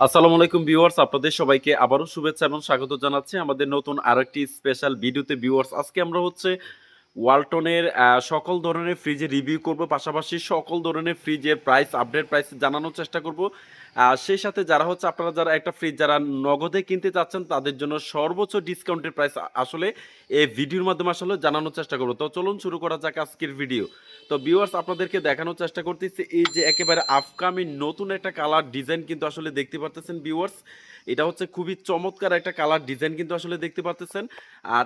আসসালামু আলাইকুম ভিউয়ার্স, আপনাদের সবাইকে আবারও শুভেচ্ছা এবং স্বাগত জানাচ্ছি আমাদের নতুন আরেকটি স্পেশাল ভিডিওতে। ভিউয়ার্স, আজকে আমরা ওয়ালটনের সকল ধরনের ফ্রিজের রিভিউ করব, পাশাপাশি সকল ধরনের ফ্রিজের প্রাইস আপডেট প্রাইস জানানোর চেষ্টা করব। সেই সাথে আপনারা যারা একটা ফ্রিজ যারা নগদে কিনতে চাচ্ছেন তাদের জন্য সর্বোচ্চ ডিসকাউন্টের প্রাইস আসলে এই ভিডিওর মাধ্যমে আসলে জানানোর চেষ্টা করব। তো চলুন শুরু করা যাক আজকের ভিডিও। তো ভিউয়ার্স, আপনাদেরকে দেখানোর চেষ্টা করতেছি এই যে একেবারে আপকামিং নতুন একটা কালার ডিজাইন কিন্তু আসলে দেখতে পারতেছেন ভিউয়ার্স। এটা হচ্ছে খুবই চমৎকার একটা কালার ডিজাইন কিন্তু আসলে দেখতে পারতেছেন। আর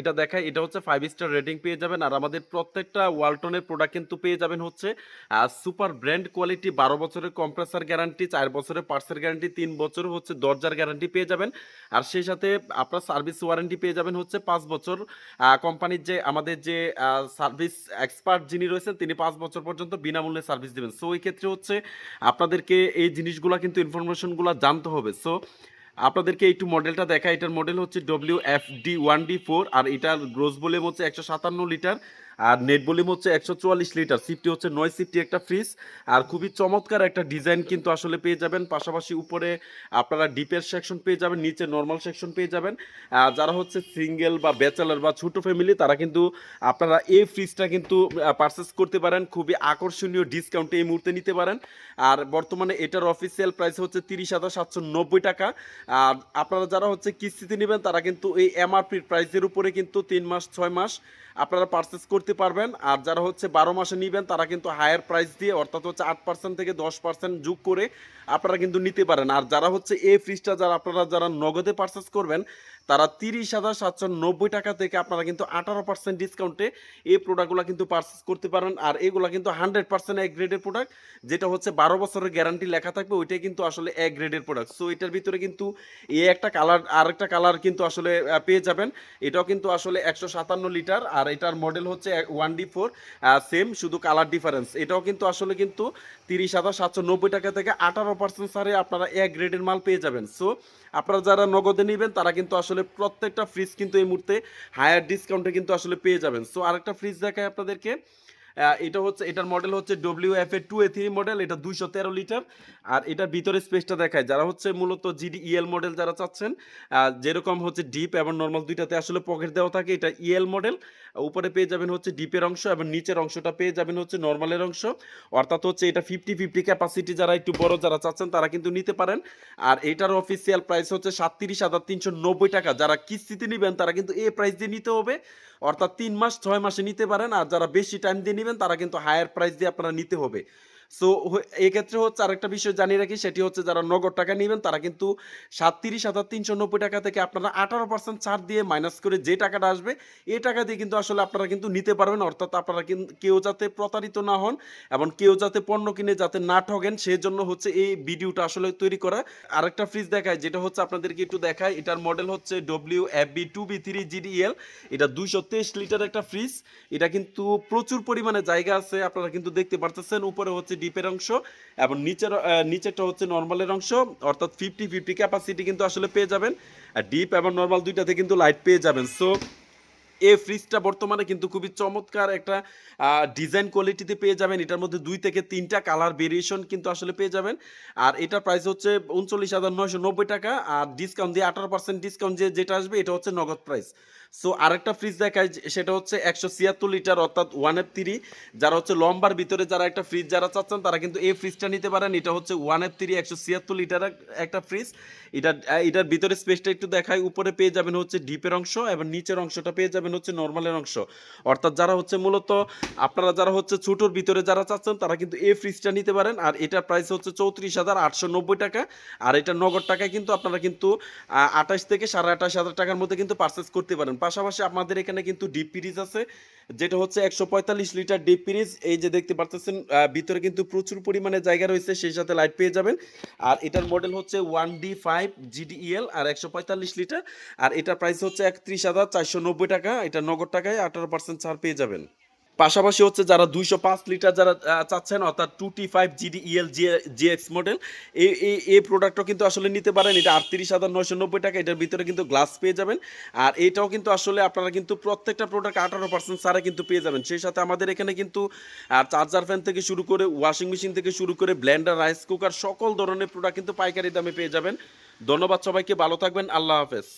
এটা দেখায়, এটা হচ্ছে 5 স্টার রেটিং পেয়ে যাবেন। আর আমাদের প্রত্যেকটা ওয়ালটনের প্রোডাক্ট কিন্তু পেয়ে যাবেন হচ্ছে সুপার ব্র্যান্ড কোয়ালিটি, 12 বছরের কম্প্রেসার গ্যারান্টি, 4 বছরের পার্টসের গ্যারান্টি, 3 বছর হচ্ছে দরজার গ্যারান্টি পেয়ে যাবেন। আর সেই সাথে আপনার সার্ভিস ওয়ারেন্টি পেয়ে যাবেন হচ্ছে 5 বছর। কোম্পানির যে আমাদের যে সার্ভিস এক্সপার্ট যিনি রয়েছেন তিনি 5 বছর পর্যন্ত বিনামূল্যে সার্ভিস দেবেন। সো এই ক্ষেত্রে হচ্ছে আপনাদেরকে এই জিনিসগুলো কিন্তু ইনফরমেশনগুলো জানতে হবে। সো আপনাদেরকে একটু মডেলটা দেখা, এটার মডেল হচ্ছে WFD1D4। আর এটার গ্রোস ভলিউম হচ্ছে 157 লিটার, আর নেট ভলিউম হচ্ছে 144 লিটার। সিফটি হচ্ছে 9 সিফটি একটা ফ্রিজ। আর খুবই চমৎকার একটা ডিজাইন কিন্তু আসলে পেয়ে যাবেন। পাশাপাশি উপরে আপনারা ডিপের সেকশন পেয়ে যাবেন, নিচে নর্মাল সেকশন পেয়ে যাবেন। যারা হচ্ছে সিঙ্গেল বা ব্যাচেলার বা ছোট ফ্যামিলি তারা কিন্তু আপনারা এই ফ্রিজটা কিন্তু পারচেস করতে পারেন, খুবই আকর্ষণীয় ডিসকাউন্টে এই মুহূর্তে নিতে পারেন। আর বর্তমানে এটার অফিসিয়াল প্রাইস হচ্ছে 30,790 টাকা। আর আপনারা যারা হচ্ছে কিস্তিতে নেবেন তারা কিন্তু এই এমআরপি প্রাইসের উপরে কিন্তু 3 মাস 6 মাস আপনারা পারচেস করতে পারবেন। আর যারা হচ্ছে 12 মাসে নেবেন তারা কিন্তু হায়ার প্রাইস দিয়ে, অর্থাৎ হচ্ছে 8% থেকে 10% যোগ করে আপনারা কিন্তু নিতে পারেন। আর যারা হচ্ছে এই ফ্রিজটা যারা নগদে পারচেস করবেন তারা 30,790 টাকা থেকে আপনারা কিন্তু 18% ডিসকাউন্টে এই প্রোডাক্টগুলো কিন্তু পারচেস করতে পারেন। আর এগুলো কিন্তু 100% এক গ্রেডের প্রোডাক্ট, যেটা হচ্ছে 12 বছরের গ্যারান্টি লেখা থাকবে, ওইটাই কিন্তু আসলে এক গ্রেডের প্রোডাক্ট। সো এটার ভিতরে কিন্তু এই একটা কালার আর একটা কালার কিন্তু আসলে পেয়ে যাবেন। এটাও কিন্তু আসলে 157 লিটার, আর এটার মডেল হচ্ছে 1D4। সেম, শুধু কালার ডিফারেন্স। এটাও কিন্তু আসলে কিন্তু 30,790 টাকা থেকে 18% ছাড়ে আপনারা এক গ্রেডের মাল পেয়ে যাবেন। সো আপনারা যারা নগদে নেবেন তারা কিন্তু আসলে প্রত্যেকটা ফ্রিজ কিন্তু এই মুহূর্তে হায়ার ডিসকাউন্টে কিন্তু আসলে পেয়ে যাবেন। সো আরেকটা ফ্রিজ দেখায় আপনাদেরকে। এটার মডেল হচ্ছে WFA2A3 মডেল, এটা 213 লিটার। আর এটার ভিতরে স্পেসটা দেখায়, যারা হচ্ছে মূলত GD EL মডেল যারা চাচ্ছেন, যেরকম হচ্ছে ডিপ এবং নর্মাল দুইটাতে আসলে পকেট দেওয়া থাকে, এটা EL মডেল। উপরে পেয়ে যাবেন হচ্ছে ডিপের অংশ এবং নিচের অংশটা পেয়ে যাবেন হচ্ছে নর্মালের অংশ। অর্থাৎ হচ্ছে এটা 50-50 ক্যাপাসিটি, যারা একটু বড় যারা চাচ্ছেন তারা কিন্তু নিতে পারেন। আর এটার অফিসিয়াল প্রাইস হচ্ছে 37,390 টাকা। যারা কিস্তিতে নেবেন তারা কিন্তু এই প্রাইস দিয়ে নিতে হবে, অর্থাৎ 3 মাস 6 মাসে নিতে পারেন। আর যারা বেশি টাইম দিয়ে নেবেন তারা কিন্তু হায়ার প্রাইস দিয়ে আপনারা নিতে হবে। সো এক্ষেত্রে হচ্ছে আরেকটা বিষয় জানিয়ে রাখি, সেটি হচ্ছে যারা নগদ টাকা নেবেন তারা কিন্তু 37,390 টাকা থেকে আপনারা 18% ছাড় দিয়ে মাইনাস করে যে টাকাটা আসবে এই টাকা দিয়ে কিন্তু আসলে আপনারা কিন্তু নিতে পারবেন। অর্থাৎ আপনারা কিন্তু কেউ যাতে প্রতারিত না হন এবং কেউ যাতে পণ্য কিনে যাতে না ঠগেন, সেই জন্য হচ্ছে এই ভিডিওটা আসলে তৈরি করা। আরেকটা ফ্রিজ দেখায়, যেটা হচ্ছে আপনাদেরকে একটু দেখায়। এটার মডেল হচ্ছে WFB2B3 GDEL। এটা 223 লিটার একটা ফ্রিজ। এটা কিন্তু প্রচুর পরিমাণে জায়গা আছে, আপনারা কিন্তু দেখতে পারতেছেন। উপরে হচ্ছে ডিপের অংশ এবং নিচেরটা হচ্ছে নর্মালের অংশ, অর্থাৎ 50-50 ক্যাপাসিটি কিন্তু আসলে পেয়ে যাবেন। আর ডিপ এবং নর্মাল দুইটাতে কিন্তু লাইট পেয়ে যাবেন। সো এই ফ্রিজটা বর্তমানে কিন্তু খুবই চমৎকার একটা ডিজাইন কোয়ালিটিতে পেয়ে যাবেন। এটার মধ্যে 2 থেকে 3টা কালার ভেরিয়েশন কিন্তু আসলে পেয়ে যাবেন। আর এটার প্রাইস হচ্ছে 39,990 টাকা। আর ডিসকাউন্ট দিয়ে 18% ডিসকাউন্ট যেটা আসবে এটা হচ্ছে নগদ প্রাইস। সো আরেকটা ফ্রিজ দেখায়, সেটা হচ্ছে 176 লিটার, অর্থাৎ 1F3। যারা হচ্ছে লম্বার ভিতরে যারা একটা ফ্রিজ যারা চাচ্ছেন তারা কিন্তু এই ফ্রিজটা নিতে পারেন। এটা হচ্ছে 1F3 176 লিটার একটা ফ্রিজ। এটার ভিতরে স্পেসটা একটু দেখায়। উপরে পেয়ে যাবেন হচ্ছে ডিপের অংশ এবং নিচের অংশটা পেয়ে যাবেন হচ্ছে নর্মালের অংশ। অর্থাৎ যারা হচ্ছে মূলত আপনারা যারা হচ্ছে ছোটোর ভিতরে যারা চাচ্ছেন তারা কিন্তু এই ফ্রিজটা নিতে পারেন। আর এটার প্রাইস হচ্ছে 34,890 টাকা। আর এটা নগদ টাকায় কিন্তু আপনারা কিন্তু 28 থেকে 28,500 টাকার মধ্যে কিন্তু পারচেস করতে পারেন। পাশাপাশি আমাদের এখানে কিন্তু ডিপ ফ্রিজ আছে, যেটা হচ্ছে 145 লিটার ডিপ ফ্রিজ। এই যে দেখতে পাচ্ছেন, ভিতরে কিন্তু প্রচুর পরিমাণে জায়গা রয়েছে, সেই সাথে লাইট পেয়ে যাবেন। আর এটার মডেল হচ্ছে 1D5 GDEL, আর 145 লিটার। আর এটার প্রাইস হচ্ছে 31,490 টাকা। এটা নগদ টাকায় 18% ছাড় পেয়ে যাবেন। পাশাপাশি হচ্ছে যারা 205 লিটার যারা চাচ্ছেন অর্থাৎ 2T5 GDEL GX মডেল এই প্রোডাক্টটাও কিন্তু আসলে নিতে পারেন। এটা ৩৮,৯৯০ টাকা। এটার ভিতরে কিন্তু গ্লাস পেয়ে যাবেন। আর এটাও কিন্তু আসলে আপনারা কিন্তু প্রত্যেকটা প্রোডাক্ট 18% ছাড়ে কিন্তু পেয়ে যাবেন। সেই সাথে আমাদের এখানে কিন্তু চার্জার ফ্যান থেকে শুরু করে ওয়াশিং মেশিন থেকে শুরু করে ব্লেন্ডার, রাইস কুকার সকল ধরনের প্রোডাক্ট কিন্তু পাইকারি দামে পেয়ে যাবেন। ধন্যবাদ সবাইকে, ভালো থাকবেন। আল্লাহ হাফেজ।